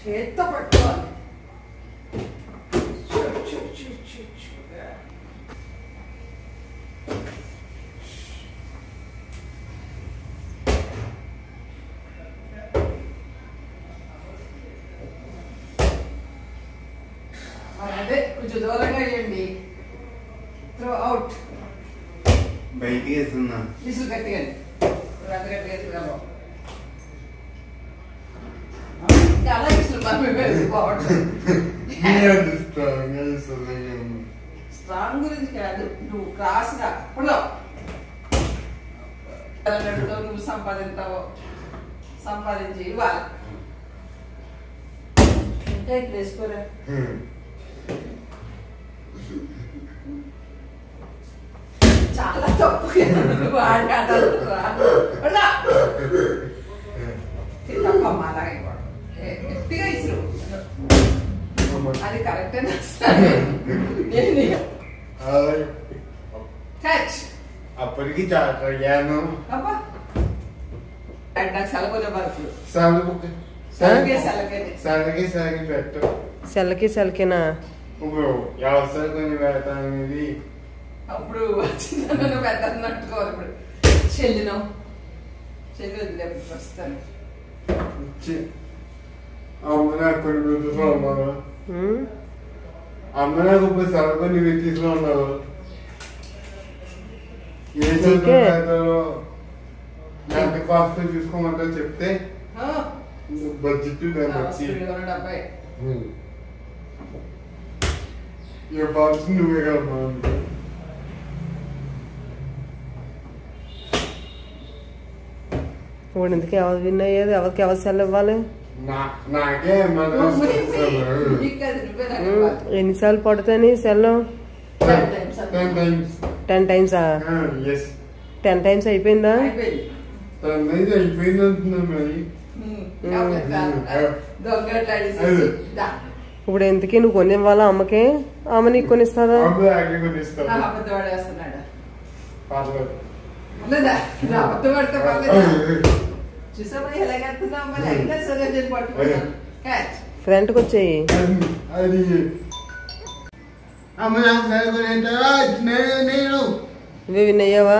చేత్తో పట్టుకోవాలి. అదే కొంచెం దూరంగా వేయండి. Throw out. బయటికి వేస్తున్నా. విసులు గట్టిగా గట్టిగా వేసుకున్నాము. అలా విసులు స్ట్రాంగ్ గురించి కాదు, నువ్వు క్రాస్ గా నువ్వు సంపాదించి ఇవ్వాలి. ఇంకా ఇక్కడ వేసుకోరా. చాలా తప్పు తప్పమ్మా. అలాగే గట్టిగా ఇసురు. అది కరెక్ట్ అప్పటికి చాటాను. సెలకి సెలకేనా ఇప్పుడు వ్యవసాయ కొన్ని పెడతానేది. అప్పుడు వచ్చిందన్న పెద్దన్నట్టుకోవాలి. ఇప్పుడు చెల్లినం చెల్లి వదిలేప్పుడు ప్రస్తుతాను అమ్మ నాకు అమ్మ నాకు ఇప్పుడు సరుకొని తీసుకుని ఉన్నారు. ఏ చదువు ఎంత కాస్ట్ చూసుకోమంటారు చెప్తే బడ్జెట్ డెబ్బై ఇక బాక్స్ నువ్వే కదా. ఇప్పుడు ఎందుకు ఎవరు విన్ అయ్యేది? ఎవరికి ఎవరు సెల్ ఇవ్వాలి? నాకే ఎన్నిసార్లు పడుతుంది సెల్? 10 times. 10 times అయిపోయిందా? అయిపోయింది అంటున్నా మరి. ఇప్పుడు ఎందుకే నువ్వు కొని ఇవ్వాలా అమ్మకి? అమ్మ నీకు కొనిస్తుందా? ఫ్రంట్కి వచ్చేయి. నేను ఇవే విన్ అయ్యావా?